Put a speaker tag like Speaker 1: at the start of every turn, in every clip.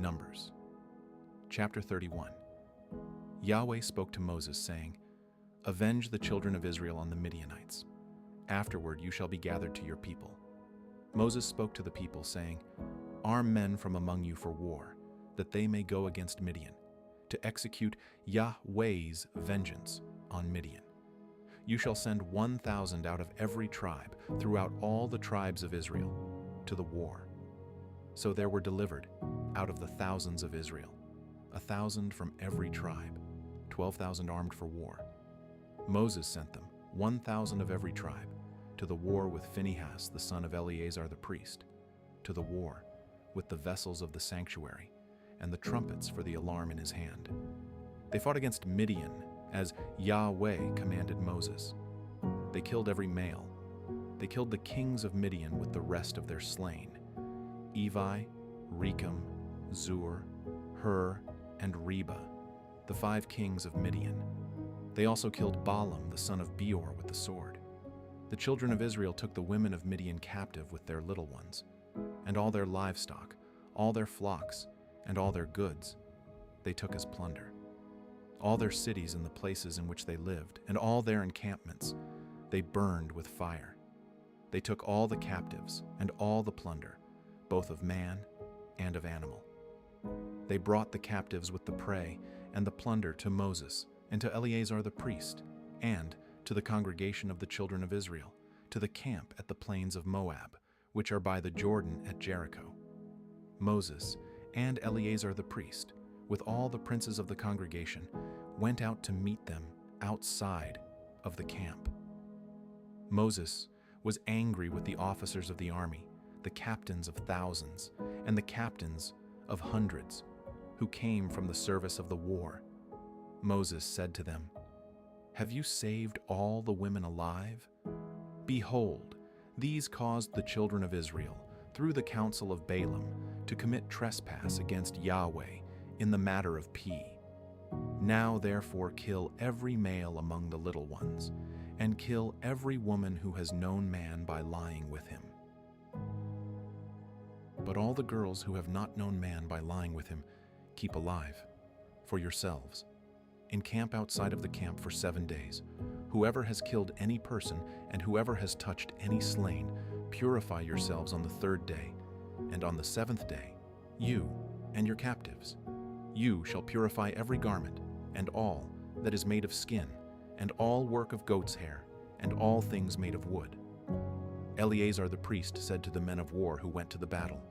Speaker 1: Numbers. Chapter 31. Yahweh spoke to Moses, saying, "Avenge the children of Israel on the Midianites. Afterward you shall be gathered to your people." Moses spoke to the people, saying, "Arm men from among you for war, that they may go against Midian, to execute Yahweh's vengeance on Midian. You shall send 1,000 out of every tribe throughout all the tribes of Israel to the war." So there were delivered, out of the thousands of Israel, 1,000 from every tribe, 12,000 armed for war. Moses sent them, 1,000 of every tribe, to the war with Phinehas the son of Eleazar the priest, to the war with the vessels of the sanctuary and the trumpets for the alarm in his hand. They fought against Midian, as Yahweh commanded Moses. They killed every male. They killed the kings of Midian with the rest of their slain: Evi, Rechem, Zur, Hur, and Reba, the 5 kings of Midian. They also killed Balaam the son of Beor with the sword. The children of Israel took the women of Midian captive with their little ones, and all their livestock, all their flocks, and all their goods they took as plunder. All their cities and the places in which they lived, and all their encampments, they burned with fire. They took all the captives and all the plunder, both of man and of animal. They brought the captives with the prey and the plunder to Moses and to Eleazar the priest, and to the congregation of the children of Israel, to the camp at the plains of Moab, which are by the Jordan at Jericho. Moses and Eleazar the priest, with all the princes of the congregation, went out to meet them outside of the camp. Moses was angry with the officers of the army, the captains of thousands, and the captains of hundreds, who came from the service of the war. Moses said to them, "Have you saved all the women alive? Behold, these caused the children of Israel, through the counsel of Balaam, to commit trespass against Yahweh in the matter of P. Now therefore kill every male among the little ones, and kill every woman who has known man by lying with him. But all the girls who have not known man by lying with him, keep alive for yourselves. Encamp outside of the camp for 7 days. Whoever has killed any person and whoever has touched any slain, purify yourselves on the 3rd day, and on the 7th day, you and your captives. You shall purify every garment, and all that is made of skin, and all work of goat's hair, and all things made of wood." Eleazar the priest said to the men of war who went to the battle,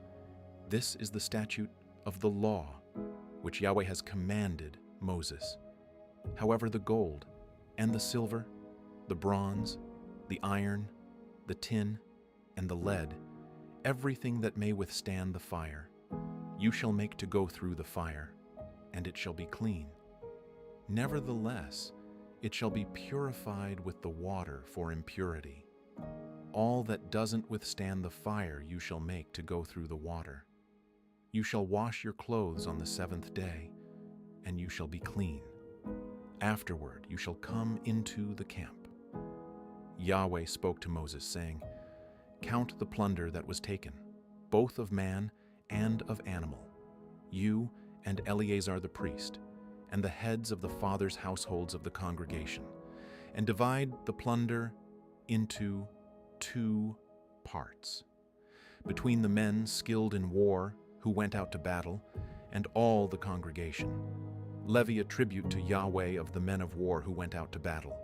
Speaker 1: "This is the statute of the law, which Yahweh has commanded Moses. However, the gold, and the silver, the bronze, the iron, the tin, and the lead, everything that may withstand the fire, you shall make to go through the fire, and it shall be clean. Nevertheless, it shall be purified with the water for impurity. All that doesn't withstand the fire you shall make to go through the water. You shall wash your clothes on the 7th day, and you shall be clean. Afterward you shall come into the camp." Yahweh spoke to Moses, saying, "Count the plunder that was taken, both of man and of animal, you and Eleazar the priest, and the heads of the fathers' households of the congregation, and divide the plunder into 2 parts. Between the men skilled in war who went out to battle, and all the congregation, levy a tribute to Yahweh of the men of war who went out to battle,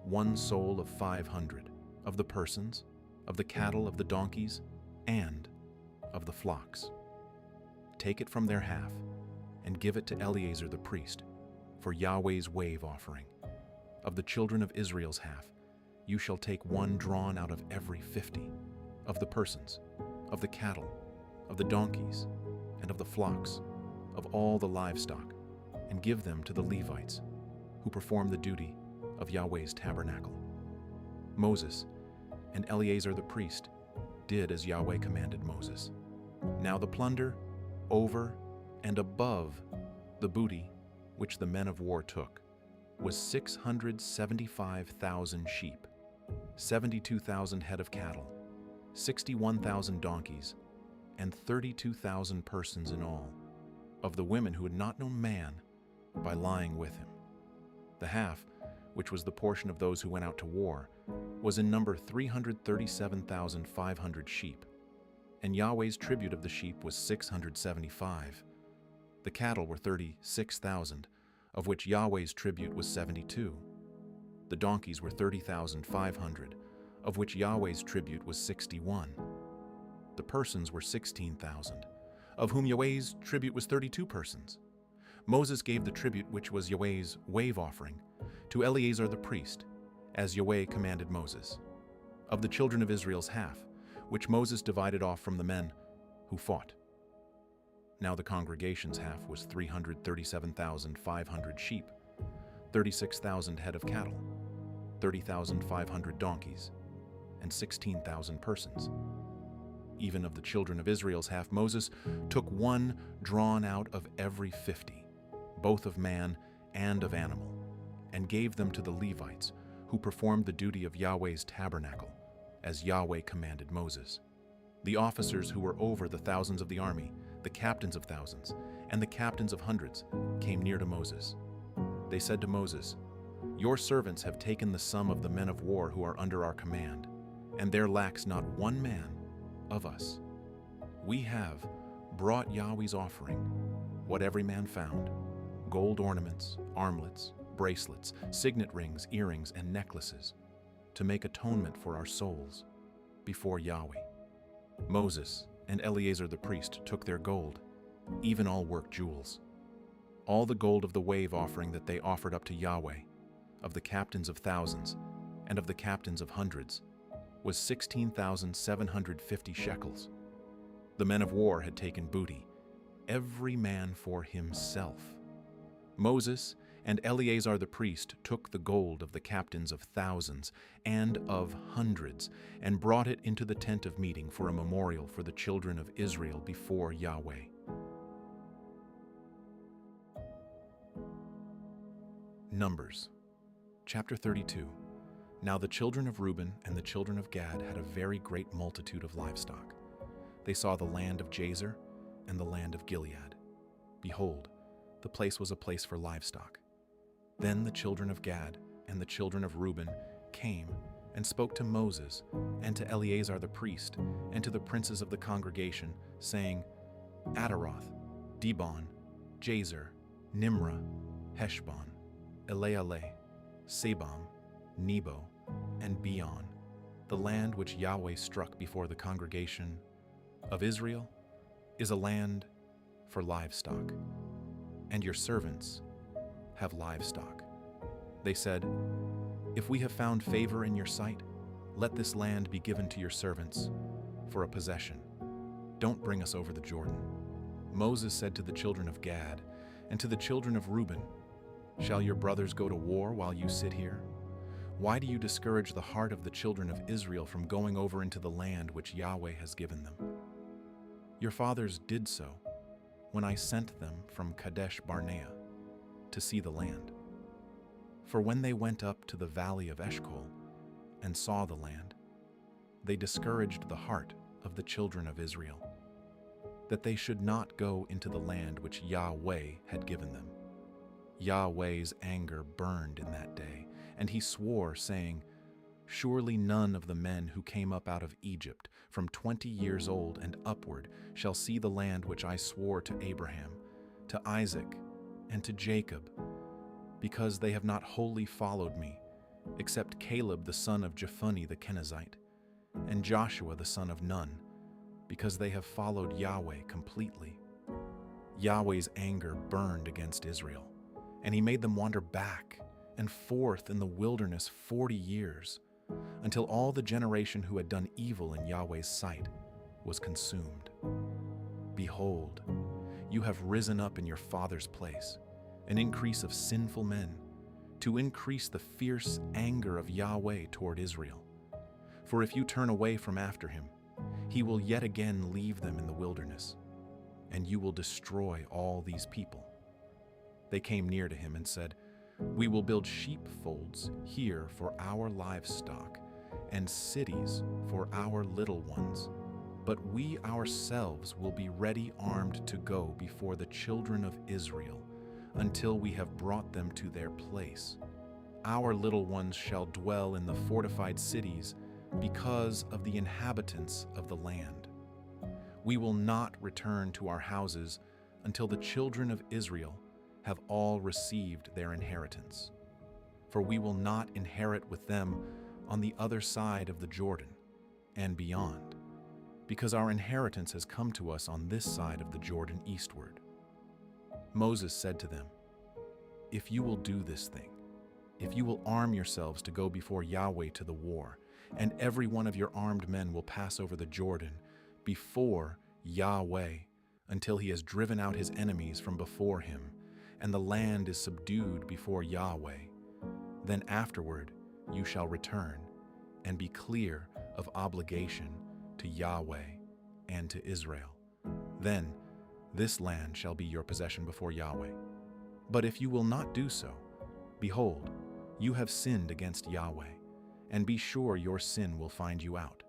Speaker 1: 1 soul of 500, of the persons, of the cattle, of the donkeys, and of the flocks. Take it from their half, and give it to Eleazar the priest, for Yahweh's wave offering. Of the children of Israel's half, you shall take 1 drawn out of every 50, of the persons, of the cattle, of the donkeys, and of the flocks, of all the livestock, and give them to the Levites, who perform the duty of Yahweh's tabernacle." Moses and Eleazar the priest did as Yahweh commanded Moses. Now the plunder, over and above the booty which the men of war took, was 675,000 sheep, 72,000 head of cattle, 61,000 donkeys, and 32,000 persons in all. of the women who had not known man by lying with him. The half, which was the portion of those who went out to war, was in number 337,500 sheep, and Yahweh's tribute of the sheep was 675. The cattle were 36,000, of which Yahweh's tribute was 72. The donkeys were 30,500, of which Yahweh's tribute was 61. The persons were 16,000, of whom Yahweh's tribute was 32 persons. Moses gave the tribute, which was Yahweh's wave offering, to Eleazar the priest, as Yahweh commanded Moses, of the children of Israel's half, which Moses divided off from the men who fought. Now the congregation's half was 337,500 sheep, 36,000 head of cattle, 30,500 donkeys, and 16,000 persons. Even of the children of Israel's half, Moses took one drawn out of every 50, both of man and of animal, and gave them to the Levites, who performed the duty of Yahweh's tabernacle, as Yahweh commanded Moses. The officers who were over the thousands of the army, the captains of thousands, and the captains of hundreds, came near to Moses. They said to Moses, "Your servants have taken the sum of the men of war who are under our command, and there lacks not one man of us. We have brought Yahweh's offering, what every man found, gold ornaments, armlets, bracelets, signet rings, earrings, and necklaces, to make atonement for our souls before Yahweh." Moses and Eleazar the priest took their gold, even all worked jewels. All the gold of the wave offering that they offered up to Yahweh, of the captains of thousands and of the captains of hundreds, was 16,750 shekels. The men of war had taken booty, every man for himself. Moses and Eleazar the priest took the gold of the captains of thousands and of hundreds and brought it into the tent of meeting for a memorial for the children of Israel before Yahweh. Numbers, chapter 32. Now the children of Reuben and the children of Gad had a very great multitude of livestock. They saw the land of Jazer and the land of Gilead. Behold, the place was a place for livestock. Then the children of Gad and the children of Reuben came and spoke to Moses and to Eleazar the priest and to the princes of the congregation, saying, Ataroth, Dibon, Jazer, Nimrah, Heshbon, Elealeh, Sebam, Nebo, and Beon, the land which Yahweh struck before the congregation of Israel, is a land for livestock, and your servants have livestock. They said, If we have found favor in your sight, let this land be given to your servants for a possession. Don't bring us over the Jordan. Moses said to the children of Gad and to the children of Reuben, Shall your brothers go to war while you sit here? Why do you discourage the heart of the children of Israel from going over into the land which Yahweh has given them? Your fathers did so when I sent them from Kadesh Barnea to see the land. For when they went up to the valley of Eshcol and saw the land, they discouraged the heart of the children of Israel, that they should not go into the land which Yahweh had given them. Yahweh's anger burned in that day, and he swore, saying, Surely none of the men who came up out of Egypt from 20 years old and upward shall see the land which I swore to Abraham, to Isaac, and to Jacob, because they have not wholly followed me, except Caleb the son of Jephunneh the Kenizzite, and Joshua the son of Nun, because they have followed Yahweh completely. Yahweh's anger burned against Israel, and he made them wander back and forth in the wilderness 40 years, until all the generation who had done evil in Yahweh's sight was consumed. Behold, you have risen up in your father's place, an increase of sinful men, to increase the fierce anger of Yahweh toward Israel. For if you turn away from after him, he will yet again leave them in the wilderness, and you will destroy all these people. They came near to him and said, We will build sheepfolds here for our livestock, and cities for our little ones. but we ourselves will be ready armed to go before the children of Israel until we have brought them to their place. Our little ones shall dwell in the fortified cities because of the inhabitants of the land. We will not return to our houses until the children of Israel have all received their inheritance. For we will not inherit with them on the other side of the Jordan and beyond, because our inheritance has come to us on this side of the Jordan eastward. Moses said to them, "If you will do this thing, if you will arm yourselves to go before Yahweh to the war, and every one of your armed men will pass over the Jordan before Yahweh until he has driven out his enemies from before him, and the land is subdued before Yahweh, then afterward you shall return and be clear of obligation to Yahweh and to Israel. Then this land shall be your possession before Yahweh. But if you will not do so, behold, you have sinned against Yahweh, and be sure your sin will find you out.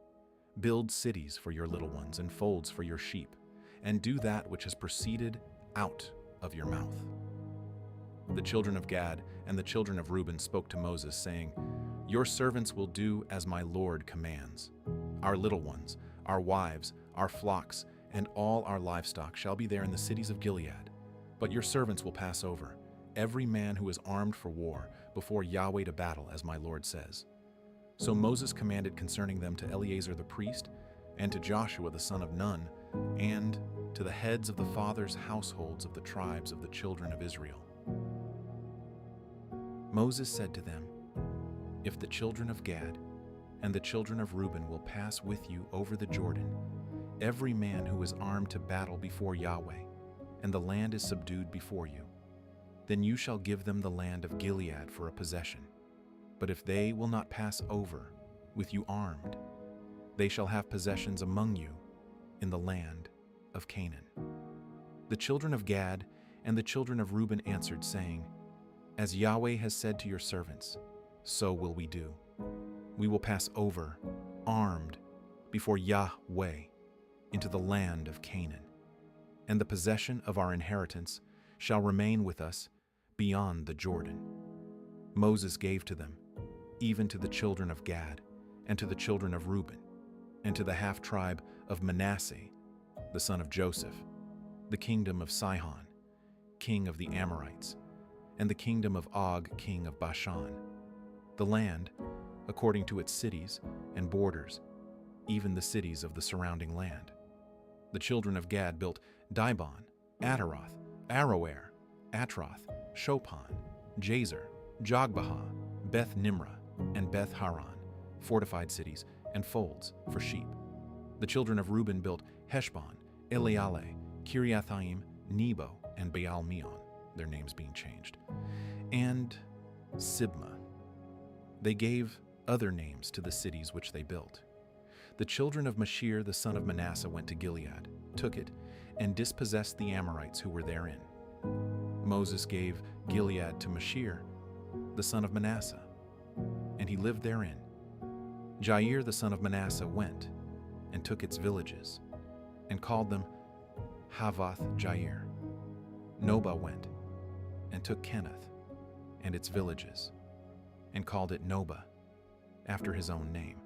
Speaker 1: Build cities for your little ones and folds for your sheep, and do that which has proceeded out of your mouth." The children of Gad and the children of Reuben spoke to Moses, saying, "Your servants will do as my Lord commands. Our little ones, our wives, our flocks, and all our livestock shall be there in the cities of Gilead. But your servants will pass over, every man who is armed for war, before Yahweh to battle, as my Lord says." So Moses commanded concerning them to Eleazar the priest, and to Joshua the son of Nun, and to the heads of the fathers' households of the tribes of the children of Israel. Moses said to them, "If the children of Gad and the children of Reuben will pass with you over the Jordan, every man who is armed to battle before Yahweh, and the land is subdued before you, then you shall give them the land of Gilead for a possession. But if they will not pass over with you armed, they shall have possessions among you in the land of Canaan." The children of Gad and the children of Reuben answered, saying, "As Yahweh has said to your servants, so will we do. We will pass over, armed, before Yahweh, into the land of Canaan, and the possession of our inheritance shall remain with us beyond the Jordan." Moses gave to them, even to the children of Gad, and to the children of Reuben, and to the half-tribe of Manasseh, the son of Joseph, the kingdom of Sihon, king of the Amorites, and the kingdom of Og, king of Bashan, the land according to its cities and borders, even the cities of the surrounding land. The children of Gad built Dibon, Ataroth, Aroer, Atroth, Shopon, Jazer, Jogbehah, Beth Nimrah, and Beth Haran, fortified cities and folds for sheep. The children of Reuben built Heshbon, Elealeh, Kiriathaim, Nebo, and Baal-Meon, their names being changed, and Sibmah. They gave other names to the cities which they built. The children of Mashir the son of Manasseh went to Gilead, took it, and dispossessed the Amorites who were therein. Moses gave Gilead to Mashir the son of Manasseh, and he lived therein. Jair the son of Manasseh went and took its villages, and called them Havoth Jair. Nobah went and took Kenath and its villages, and called it Nobah, after his own name.